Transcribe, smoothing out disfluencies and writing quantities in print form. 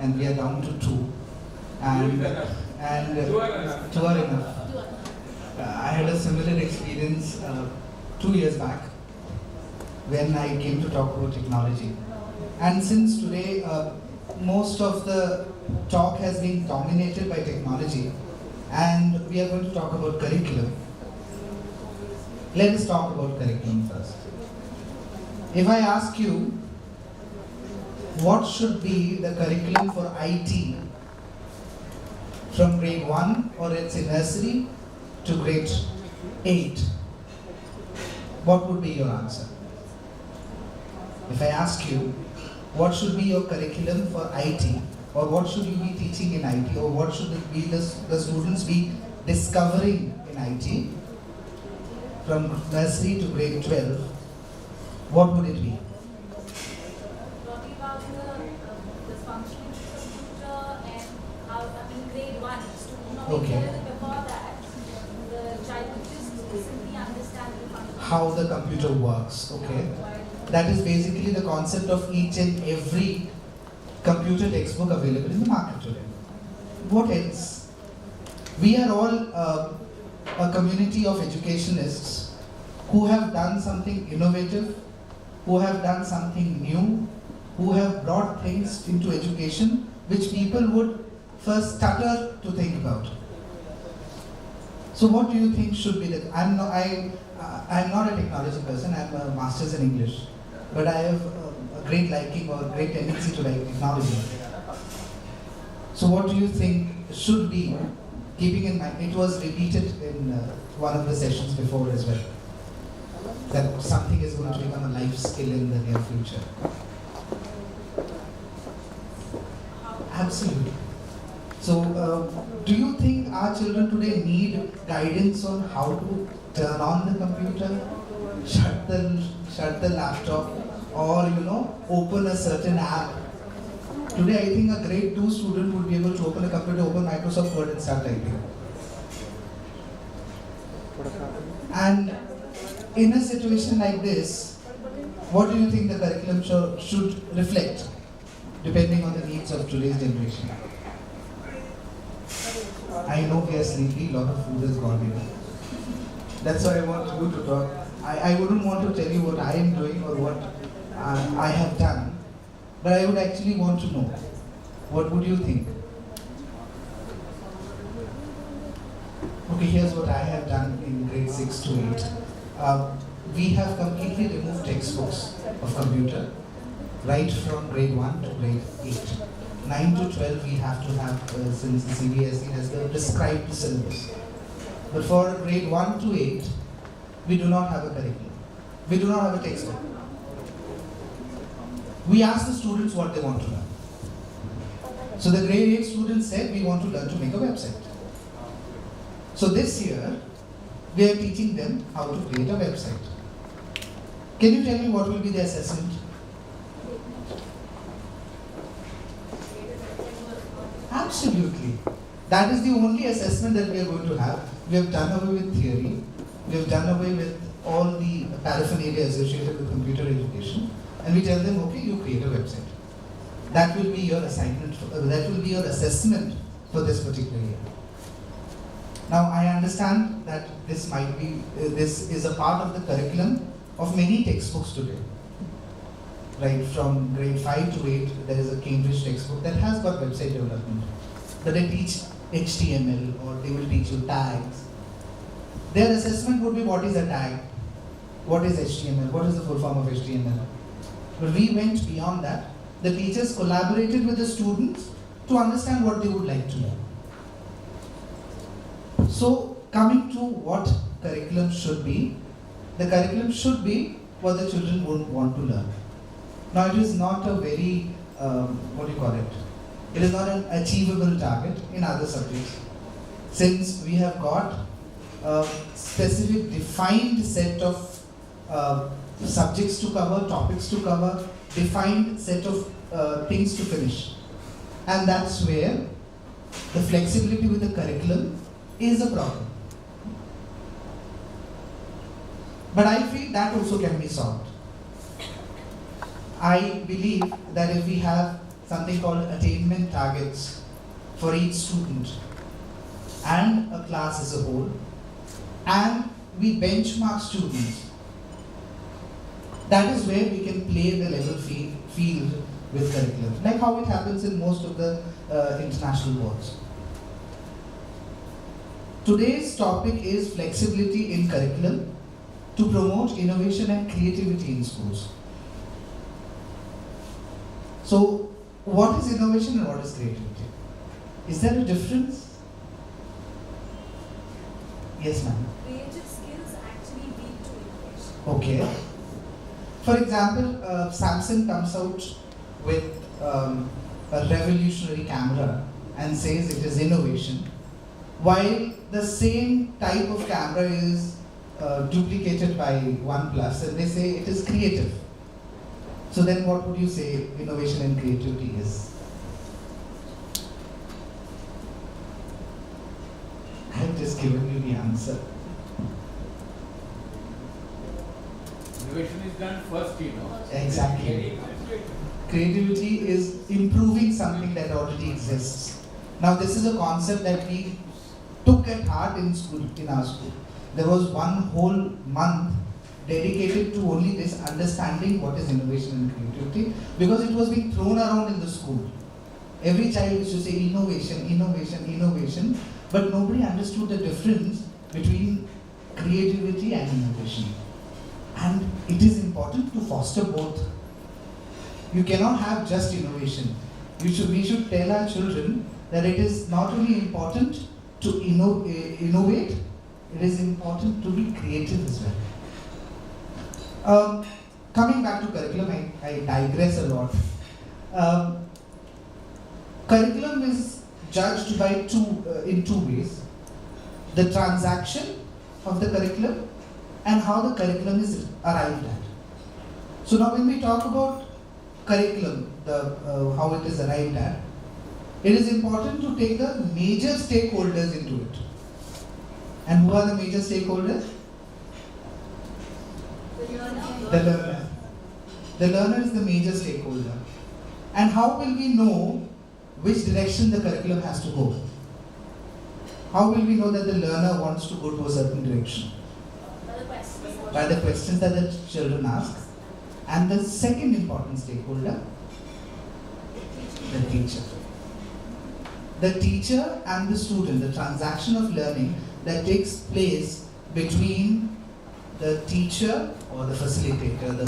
and we are down to 2. And two are enough. I had a similar experience 2 years back when I came to talk about technology. And since today most of the talk has been dominated by technology, and we are going to talk about curriculum, let us talk about curriculum first. If I ask you, what should be the curriculum for IT from grade 1 or it's in nursery to grade 8, what would be your answer? If I ask you, what should be your curriculum for IT, or what should you be teaching in IT, or what should it be the students be discovering in IT from nursery to grade 12, what would it be? Talking about the functioning of the computer and how, grade 1, Okay. before that, the child could just simply understand the function. How the computer works, okay? That is basically the concept of each and every computer textbook available in the market today. What else? We are all a community of educationists who have done something innovative, who have done something new, who have brought things into education which people would first stutter to think about. So what do you think should be the... I'm not a technology person, I'm a master's in English, but I have a great liking or great tendency to like technology. So what do you think should be, keeping in mind, it was repeated in one of the sessions before as well, that something is going to become a life skill in the near future. Absolutely. So, do you think our children today need guidance on how to turn on the computer, shut the laptop, or open a certain app? Today, I think a grade 2 student would be able to open a computer, open Microsoft Word, and start typing. And in a situation like this, what do you think the curriculum should reflect, depending on the needs of today's generation? I know we are sleepy, a lot of food has gone in. That's why I want you to talk. I wouldn't want to tell you what I am doing or what I have done, but I would actually want to know, what would you think? Okay, here's what I have done in grade 6 to 8. We have completely removed textbooks of computer, right from grade 1 to grade 8. 9 to 12 we have to have, since the CBSE has the prescribed syllabus. But for grade 1 to 8, we do not have a curriculum. We do not have a textbook. We ask the students what they want to learn. So the grade 8 students said, we want to learn to make a website. So this year, we are teaching them how to create a website. Can you tell me what will be the assessment? Absolutely. That is the only assessment that we are going to have. We have done away with theory. We have done away with all the paraphernalia associated with computer education. And we tell them, okay, you create a website. That will be your assignment, that will be your assessment for this particular year. Now, I understand that this might be, this is a part of the curriculum of many textbooks today. Right, from grade 5 to 8, there is a Cambridge textbook that has got website development. But they teach HTML, or they will teach you tags. Their assessment would be, what is a tag? What is HTML? What is the full form of HTML? But we went beyond that. The teachers collaborated with the students to understand what they would like to learn. So, coming to what curriculum should be, the curriculum should be what the children would want to learn. Now, it is not a very, it is not an achievable target in other subjects. Since we have got a specific defined set of subjects to cover, topics to cover, defined set of things to finish. And that's where the flexibility with the curriculum is a problem. But I feel that also can be solved. I believe that if we have something called attainment targets for each student and a class as a whole, and we benchmark students. That is where we can play the level field with curriculum, like how it happens in most of the international boards. Today's topic is flexibility in curriculum to promote innovation and creativity in schools. So, what is innovation and what is creativity? Is there a difference? Yes, ma'am. Creative skills actually lead to innovation. Okay. For example, Samsung comes out with a revolutionary camera and says it is innovation, while the same type of camera is duplicated by OnePlus and they say it is creative. So then what would you say innovation and creativity is? I have just given you the answer. Innovation is done first, Exactly. Creativity is improving something that already exists. Now this is a concept that we took at heart in school, in our school. There was one whole month dedicated to only this, understanding what is innovation and creativity, because it was being thrown around in the school. Every child used to say innovation, innovation, innovation, but nobody understood the difference between creativity and innovation. And it is important to foster both. You cannot have just innovation. We should tell our children that it is not only important to innovate, it is important to be creative as well. Coming back to curriculum, I digress a lot. Curriculum is judged by in two ways: the transaction of the curriculum and how the curriculum is arrived at. So now when we talk about curriculum, how it is arrived at, it is important to take the major stakeholders into it. And who are the major stakeholders? The learner. The learner is the major stakeholder. And how will we know which direction the curriculum has to go? How will we know that the learner wants to go to a certain direction? By the questions that the children ask. And the second important stakeholder, the teacher. The teacher and the student, the transaction of learning that takes place between the teacher or the facilitator, the